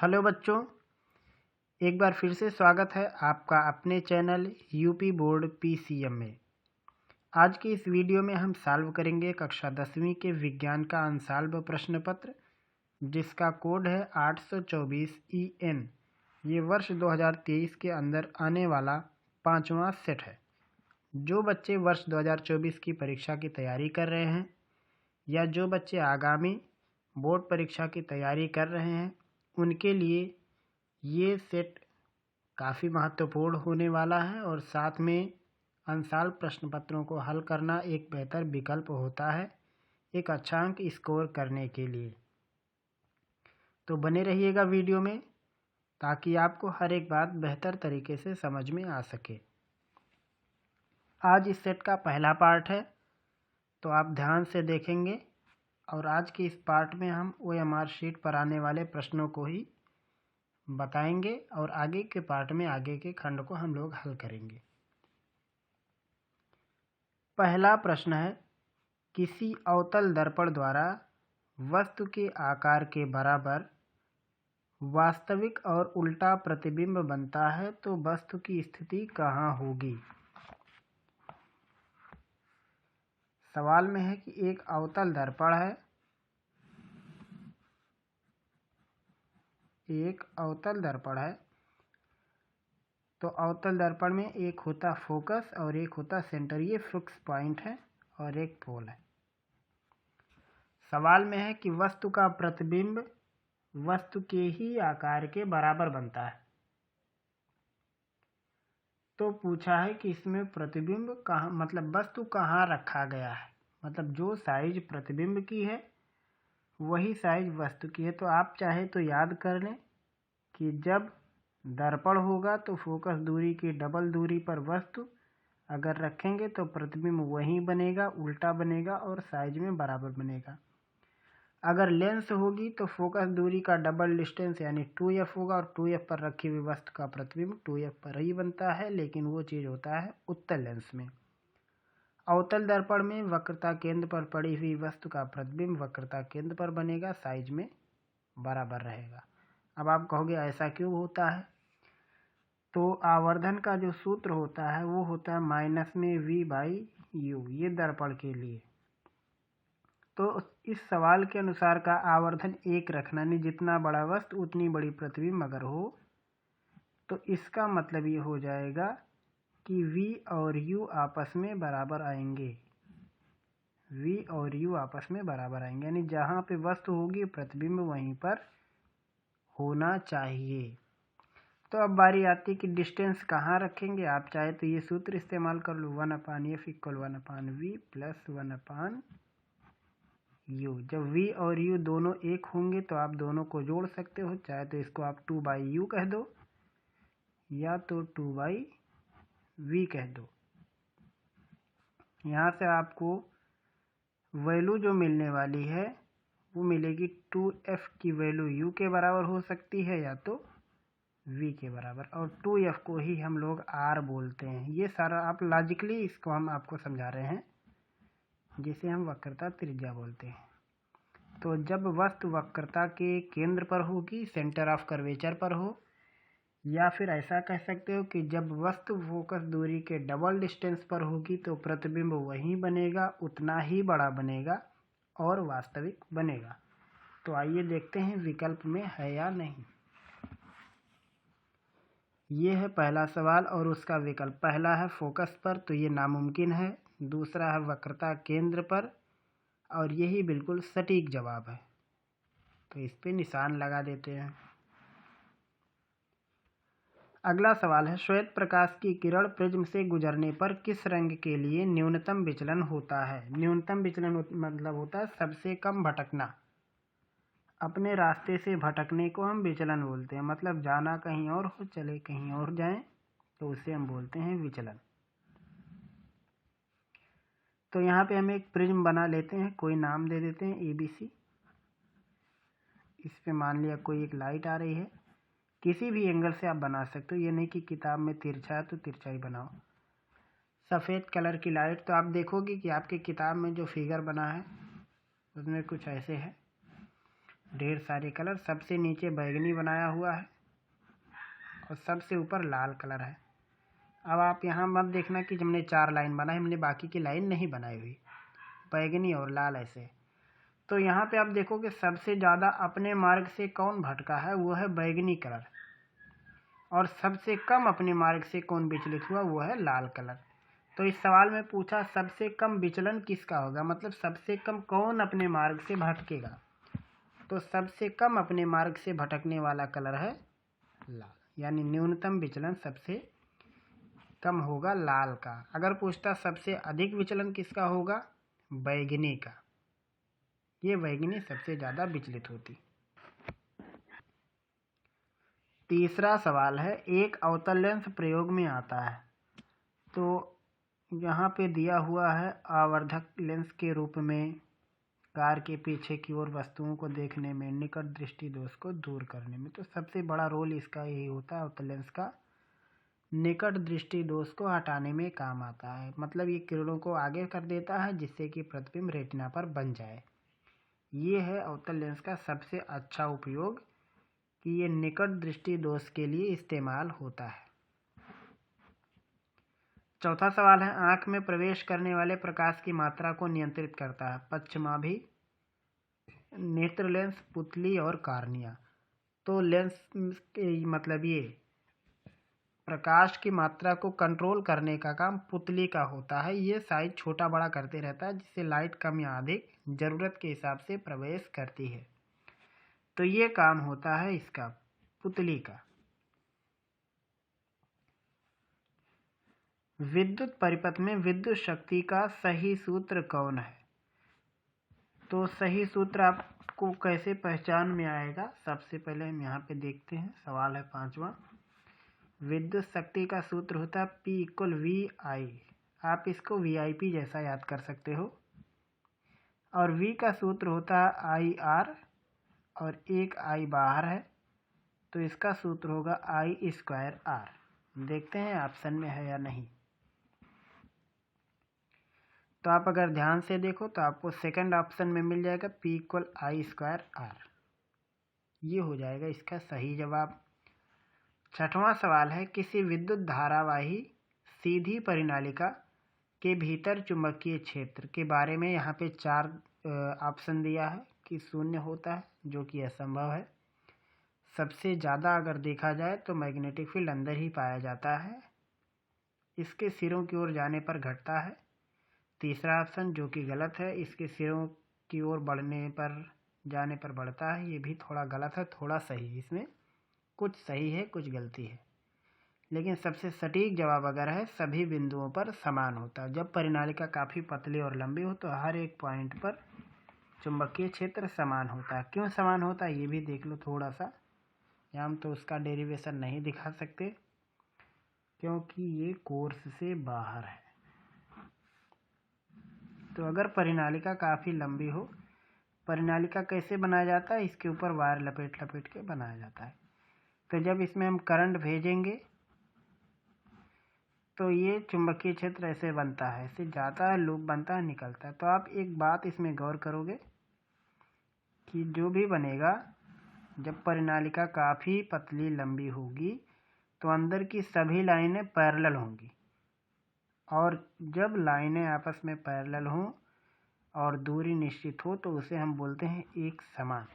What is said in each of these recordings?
Hello बच्चों, एक बार फिर से स्वागत है आपका अपने चैनल यूपी बोर्ड पीसीएम में। आज की इस वीडियो में हम सॉल्व करेंगे कक्षा 10वीं के विज्ञान का अनसॉल्व प्रश्न पत्र, जिसका कोड है 824 EN। ये वर्ष 2023 के अंदर आने वाला 5वां सेट है। जो बच्चे वर्ष 2024 की परीक्षा की तैयारी कर रहे हैं या जो बच्चे आगामी बोर्ड परीक्षा की तैयारी कर रहे हैं, उनके लिए ये सेट काफ़ी महत्वपूर्ण होने वाला है और साथ में अनसॉल्व प्रश्न पत्रों को हल करना एक बेहतर विकल्प होता है एक अच्छा अंक स्कोर करने के लिए। तो बने रहिएगा वीडियो में ताकि आपको हर एक बात बेहतर तरीके से समझ में आ सके। आज इस सेट का पहला पार्ट है, तो आप ध्यान से देखेंगे और आज के इस पार्ट में हम OMR शीट पर आने वाले प्रश्नों को ही बताएंगे और आगे के पार्ट में आगे के खंड को हम लोग हल करेंगे। पहला प्रश्न है, किसी अवतल दर्पण द्वारा वस्तु के आकार के बराबर वास्तविक और उल्टा प्रतिबिंब बनता है तो वस्तु की स्थिति कहाँ होगी। सवाल में है कि एक अवतल दर्पण है, तो अवतल दर्पण में एक होता फोकस और एक होता सेंटर। ये फिक्स पॉइंट है और एक पोल है। सवाल में है कि वस्तु का प्रतिबिंब वस्तु के ही आकार के बराबर बनता है। तो पूछा है कि इसमें प्रतिबिंब कहाँ, मतलब वस्तु कहाँ रखा गया है, मतलब जो साइज प्रतिबिंब की है वही साइज वस्तु की है। तो आप चाहे तो याद कर लें कि जब दर्पण होगा तो फोकस दूरी की डबल दूरी पर वस्तु अगर रखेंगे तो प्रतिबिंब वही बनेगा, उल्टा बनेगा और साइज में बराबर बनेगा। अगर लेंस होगी तो फोकस दूरी का डबल डिस्टेंस यानी 2f होगा और 2f पर रखी हुई वस्तु का प्रतिबिंब 2f पर ही बनता है, लेकिन वो चीज़ होता है उत्तल लेंस में। अवतल दर्पण में वक्रता केंद्र पर पड़ी हुई वस्तु का प्रतिबिंब वक्रता केंद्र पर बनेगा, साइज में बराबर रहेगा। अब आप कहोगे ऐसा क्यों होता है, तो आवर्धन का जो सूत्र होता है वो होता है माइनस में V/U, ये दर्पण के लिए। तो इस सवाल के अनुसार का आवर्धन 1 रखना, नहीं जितना बड़ा वस्तु उतनी बड़ी प्रतिबिंब अगर हो तो इसका मतलब ये हो जाएगा कि V और U आपस में बराबर आएंगे। V और U आपस में बराबर आएंगे, यानी जहाँ पे वस्तु होगी प्रतिबिंब वहीं पर होना चाहिए। तो अब बारी आती है कि डिस्टेंस कहाँ रखेंगे। आप चाहे तो ये सूत्र इस्तेमाल कर लो, 1/F = 1/V + 1/U। जब V और U दोनों एक होंगे तो आप दोनों को जोड़ सकते हो, चाहे तो इसको आप 2/U कह दो या तो 2/V कह दो। यहाँ से आपको वैल्यू जो मिलने वाली है वो मिलेगी 2F की वैल्यू U के बराबर हो सकती है या तो V के बराबर, और 2F को ही हम लोग R बोलते हैं। ये सारा आप लॉजिकली इसको हम आपको समझा रहे हैं, जिसे हम वक्रता त्रिज्या बोलते हैं। तो जब वस्तु वक्रता के केंद्र पर होगी, सेंटर ऑफ कर्वेचर पर हो, या फिर ऐसा कह सकते हो कि जब वस्तु फोकस दूरी के डबल डिस्टेंस पर होगी तो प्रतिबिंब वही बनेगा, उतना ही बड़ा बनेगा और वास्तविक बनेगा। तो आइए देखते हैं विकल्प में है या नहीं। ये है पहला सवाल और उसका विकल्प। पहला है फोकस पर, तो ये नामुमकिन है। दूसरा है वक्रता केंद्र पर, और यही बिल्कुल सटीक जवाब है, तो इस पे निशान लगा देते हैं। अगला सवाल है, श्वेत प्रकाश की किरण प्रिज्म से गुजरने पर किस रंग के लिए न्यूनतम विचलन होता है। न्यूनतम विचलन मतलब होता है सबसे कम भटकना। अपने रास्ते से भटकने को हम विचलन बोलते हैं, मतलब जाना कहीं और हो, चले कहीं और जाएं, तो उसे हम बोलते हैं विचलन। तो यहाँ पे हम एक प्रिज्म बना लेते हैं, कोई नाम दे देते हैं ABC। इस पे मान लिया कोई एक लाइट आ रही है, किसी भी एंगल से आप बना सकते हो, ये नहीं कि किताब में तिरछा है तो तिरछा ही बनाओ। सफ़ेद कलर की लाइट, तो आप देखोगे कि आपकी किताब में जो फिगर बना है उसमें कुछ ऐसे है। ढेर सारे कलर, सबसे नीचे बैगनी बनाया हुआ है और सबसे ऊपर लाल कलर है। अब आप यहाँ मत देखना कि हमने 4 लाइन बनाई, हमने बाकी की लाइन नहीं बनाई हुई, बैगनी और लाल ऐसे। तो यहाँ पे आप देखोगे सबसे ज़्यादा अपने मार्ग से कौन भटका है, वो है बैगनी कलर, और सबसे कम अपने मार्ग से कौन विचलित हुआ, वो है लाल कलर। तो इस सवाल में पूछा सबसे कम विचलन किसका होगा, मतलब सबसे कम कौन अपने मार्ग से भटकेगा। तो सबसे कम अपने मार्ग से भटकने वाला कलर है लाल, यानी न्यूनतम विचलन सबसे कम होगा लाल का। अगर पूछता सबसे अधिक विचलन किसका होगा, बैगनी का, ये बैगनी सबसे ज़्यादा विचलित होती। तीसरा सवाल है, एक अवतल लेंस प्रयोग में आता है। तो यहाँ पे दिया हुआ है आवर्धक लेंस के रूप में कार के पीछे की ओर वस्तुओं को देखने में, निकट दृष्टि दोष को दूर करने में। तो सबसे बड़ा रोल इसका यही होता है, अवतल लेंस का निकट दृष्टि दोष को हटाने में काम आता है। मतलब ये किरणों को आगे कर देता है जिससे कि प्रतिबिंब रेटिना पर बन जाए। ये है अवतल लेंस का सबसे अच्छा उपयोग कि ये निकट दृष्टि दोष के लिए इस्तेमाल होता है। चौथा सवाल है, आंख में प्रवेश करने वाले प्रकाश की मात्रा को नियंत्रित करता है पश्चिमाभि, नेत्र लेंस, पुतली और कार्निया। तो लेंस मतलब ये प्रकाश की मात्रा को कंट्रोल करने का काम पुतली का होता है। ये साइज छोटा बड़ा करते रहता है जिससे लाइट कम या अधिक ज़रूरत के हिसाब से प्रवेश करती है। तो ये काम होता है इसका, पुतली का। विद्युत परिपथ में विद्युत शक्ति का सही सूत्र कौन है। तो सही सूत्र आपको कैसे पहचान में आएगा, सबसे पहले हम यहाँ पे देखते हैं। सवाल है 5वां, विद्युत शक्ति का सूत्र होता है P = VI। आप इसको VIP जैसा याद कर सकते हो। और V का सूत्र होता है IR, और एक I बाहर है तो इसका सूत्र होगा I²R। देखते हैं ऑप्शन में है या नहीं। तो आप अगर ध्यान से देखो तो आपको सेकंड ऑप्शन में मिल जाएगा P = I²R। ये हो जाएगा इसका सही जवाब। छठवां सवाल है, किसी विद्युत धारावाही सीधी परिनालिका के भीतर चुंबकीय क्षेत्र के बारे में यहाँ पे 4 ऑप्शन दिया है कि 0 होता है, जो कि असंभव है। सबसे ज़्यादा अगर देखा जाए तो मैग्नेटिक फील्ड अंदर ही पाया जाता है, इसके सिरों की ओर जाने पर घटता है। तीसरा ऑप्शन जो कि गलत है, इसके सिरों की ओर बढ़ने पर जाने पर बढ़ता है, ये भी थोड़ा गलत है, थोड़ा सही। इसमें कुछ सही है कुछ गलती है, लेकिन सबसे सटीक जवाब अगर है सभी बिंदुओं पर समान होता है। जब परिनालिका काफ़ी पतली और लंबी हो तो हर एक पॉइंट पर चुंबकीय क्षेत्र समान होता है। क्यों समान होता है ये भी देख लो थोड़ा सा। यहाँ हम तो उसका डेरिवेशन नहीं दिखा सकते क्योंकि ये कोर्स से बाहर है। तो अगर परिनालिका काफ़ी लंबी हो, परिनालिका कैसे बनाया जाता है, इसके ऊपर वायर लपेट लपेट के बनाया जाता है। तो जब इसमें हम करंट भेजेंगे तो ये चुंबकीय क्षेत्र ऐसे बनता है, ऐसे जाता है, लूप बनता है, निकलता है। तो आप एक बात इसमें गौर करोगे कि जो भी बनेगा, जब परिनालिका काफ़ी पतली लंबी होगी तो अंदर की सभी लाइनें पैरेलल होंगी, और जब लाइनें आपस में पैरेलल हों और दूरी निश्चित हो तो उसे हम बोलते हैं एक समान।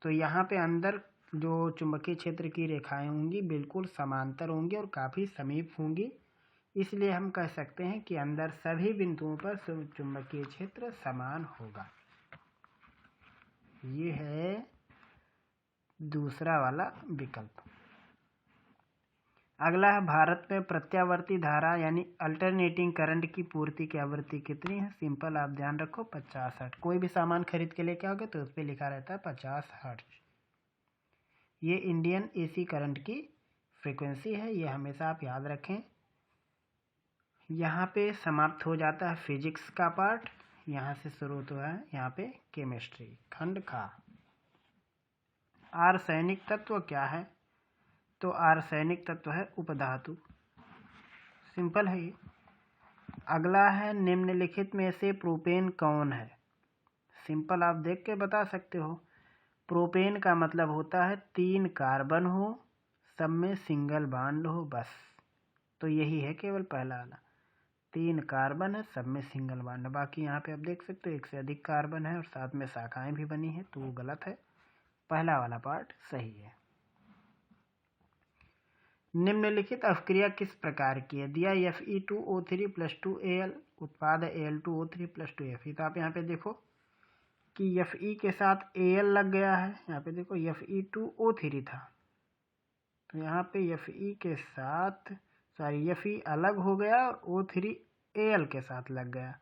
तो यहाँ पे अंदर जो चुंबकीय क्षेत्र की रेखाएं होंगी बिल्कुल समांतर होंगी और काफ़ी समीप होंगी, इसलिए हम कह सकते हैं कि अंदर सभी बिंदुओं पर चुंबकीय क्षेत्र समान होगा। ये है दूसरा वाला विकल्प। अगला है, भारत में प्रत्यावर्ती धारा यानी अल्टरनेटिंग करंट की पूर्ति की आवृत्ति कितनी है। सिंपल, आप ध्यान रखो 50 हर्ट्ज। कोई भी सामान खरीद के लेके आओगे तो उस पर लिखा रहता है 50 हर्ट्ज। ये इंडियन AC करंट की फ्रीक्वेंसी है, ये हमेशा आप याद रखें। यहाँ पे समाप्त हो जाता है फिजिक्स का पार्ट, यहाँ से शुरू होता है यहाँ पे केमिस्ट्री खंड का। आर्सेनिक तत्व क्या है। तो आर्सेनिक तत्व है उपधातु। सिंपल है ये। अगला है, निम्नलिखित में से प्रोपेन कौन है। सिंपल, आप देख के बता सकते हो। प्रोपेन का मतलब होता है 3 कार्बन हो, सब में सिंगल बॉन्ड हो, बस। तो यही है केवल पहला वाला, 3 कार्बन है, सब में सिंगल बॉन्ड। बाकी यहाँ पे आप देख सकते हो 1 से अधिक कार्बन है और साथ में शाखाएं भी बनी है, तो वो गलत है। पहला वाला पार्ट सही है। निम्नलिखित अवक्रिया किस प्रकार की है? दिया Fe2O3 + 2Al, उत्पाद है Al2O3 + 2Fe। तो आप यहाँ पे देखो कि Fe के साथ Al लग गया है। यहाँ पे देखो Fe2O3 था, तो यहाँ पे Fe के साथ Fe अलग हो गया और O3 Al के साथ लग गया।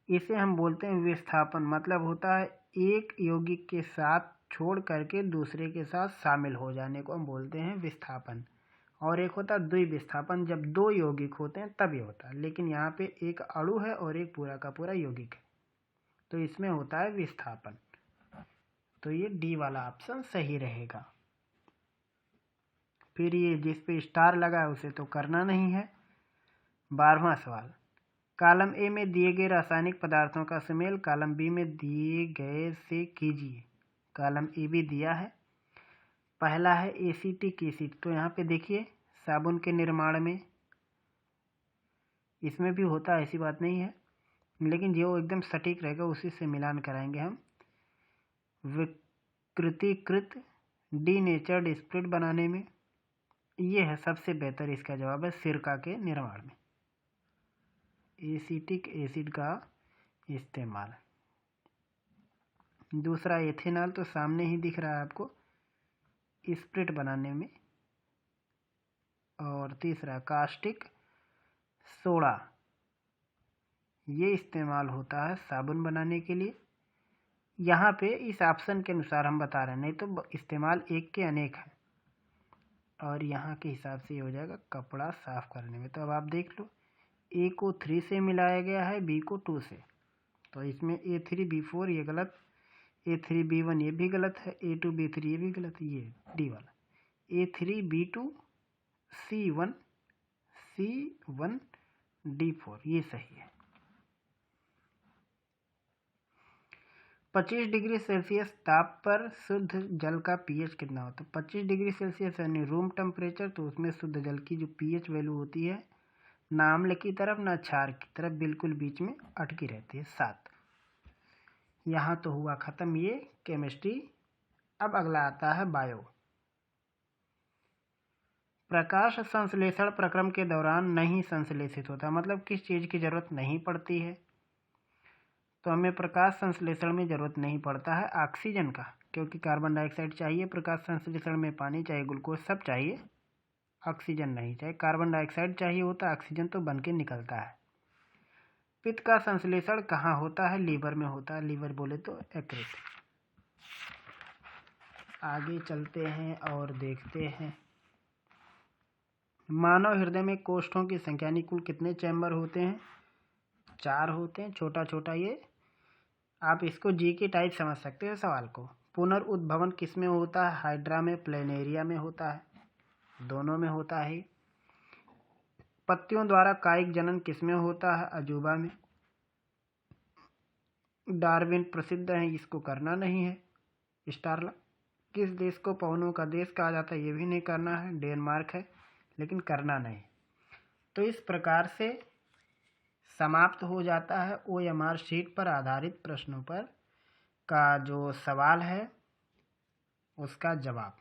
इसे हम बोलते हैं विस्थापन। मतलब होता है एक यौगिक के साथ छोड़ करके दूसरे के साथ शामिल हो जाने को हम बोलते हैं विस्थापन। और एक होता है द्विविस्थापन, जब 2 यौगिक होते हैं तब ये होता है। लेकिन यहाँ पे एक अणु है और एक पूरा का पूरा यौगिक है, तो इसमें होता है विस्थापन। तो ये डी वाला ऑप्शन सही रहेगा। फिर ये जिस पे स्टार लगा है उसे तो करना नहीं है। 12वां सवाल, कॉलम ए में दिए गए रासायनिक पदार्थों का सुमेल कॉलम बी में दिए गए से कीजिए। कॉलम ए भी दिया है। पहला है एसीटिक एसिड। तो यहाँ पे देखिए साबुन के निर्माण में इसमें भी होता है, ऐसी बात नहीं है, लेकिन जो एकदम सटीक रहेगा उसी से मिलान कराएंगे हम। विकृतीकृत डीनेचर्ड स्प्रिट बनाने में ये है सबसे बेहतर, इसका जवाब है सिरका के निर्माण में एसीटिक एसिड का इस्तेमाल। दूसरा एथेनॉल, तो सामने ही दिख रहा है आपको, स्प्रिट बनाने में। और तीसरा कास्टिक सोडा, ये इस्तेमाल होता है साबुन बनाने के लिए। यहाँ पे इस ऑप्शन के अनुसार हम बता रहे हैं, नहीं तो इस्तेमाल एक के अनेक है। और यहाँ के हिसाब से ये हो जाएगा कपड़ा साफ करने में। तो अब आप देख लो, ए को 3 से मिलाया गया है, बी को 2 से, तो इसमें A3B4 ये गलत, A3B1 ये भी गलत है, A2B3 ये भी गलत है, ये डी वाला A3B2 C1D4 ये सही है। 25 डिग्री सेल्सियस ताप पर शुद्ध जल का pH कितना होता है? 25 डिग्री सेल्सियस यानी रूम टेम्परेचर, तो उसमें शुद्ध जल की जो pH वैल्यू होती है ना अम्ल की तरफ ना क्षार की तरफ, बिल्कुल बीच में अटकी रहती है, 7। यहाँ तो हुआ खत्म ये केमिस्ट्री। अब अगला आता है बायो। प्रकाश संश्लेषण प्रक्रम के दौरान नहीं संश्लेषित होता, मतलब किस चीज़ की जरूरत नहीं पड़ती है? तो हमें प्रकाश संश्लेषण में ज़रूरत नहीं पड़ता है ऑक्सीजन का, क्योंकि कार्बन डाइऑक्साइड चाहिए प्रकाश संश्लेषण में, पानी चाहिए, ग्लूकोज सब चाहिए, ऑक्सीजन नहीं चाहिए। कार्बन डाइऑक्साइड चाहिए होता है, ऑक्सीजन तो बन के निकलता है। पित्त का संश्लेषण कहाँ होता है? लीवर में होता है। लीवर बोले तो यकृत। आगे चलते हैं और देखते हैं। मानव हृदय में कोष्ठों की संख्या यानी कुल कितने चैम्बर होते हैं? 4 होते हैं। छोटा छोटा ये आप इसको जी के टाइप समझ सकते हैं सवाल को। पुनर्उद्भवन किस में होता है? हाइड्रा में, प्लेनेरिया में होता है, दोनों में होता है। पत्तियों द्वारा कायिक जनन किस में होता है? अजूबा में। डार्विन प्रसिद्ध है, इसको करना नहीं है। स्टारला। किस देश को पवनों का देश कहा जाता है? ये भी नहीं करना है, डेनमार्क है, लेकिन करना नहीं। तो इस प्रकार से समाप्त हो जाता है OMR शीट पर आधारित प्रश्नों पर का जो सवाल है उसका जवाब।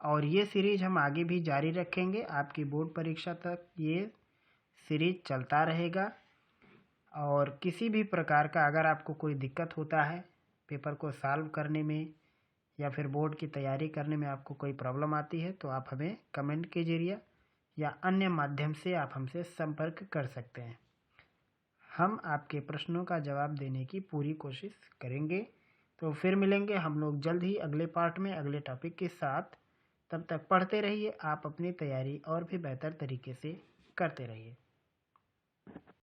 और ये सीरीज हम आगे भी जारी रखेंगे, आपकी बोर्ड परीक्षा तक ये सीरीज चलता रहेगा। और किसी भी प्रकार का अगर आपको कोई दिक्कत होता है पेपर को सॉल्व करने में या फिर बोर्ड की तैयारी करने में, आपको कोई प्रॉब्लम आती है, तो आप हमें कमेंट के जरिए या अन्य माध्यम से आप हमसे संपर्क कर सकते हैं। हम आपके प्रश्नों का जवाब देने की पूरी कोशिश करेंगे। तो फिर मिलेंगे हम लोग जल्द ही अगले पार्ट में अगले टॉपिक के साथ। तब तक पढ़ते रहिए, आप अपनी तैयारी और भी बेहतर तरीके से करते रहिए।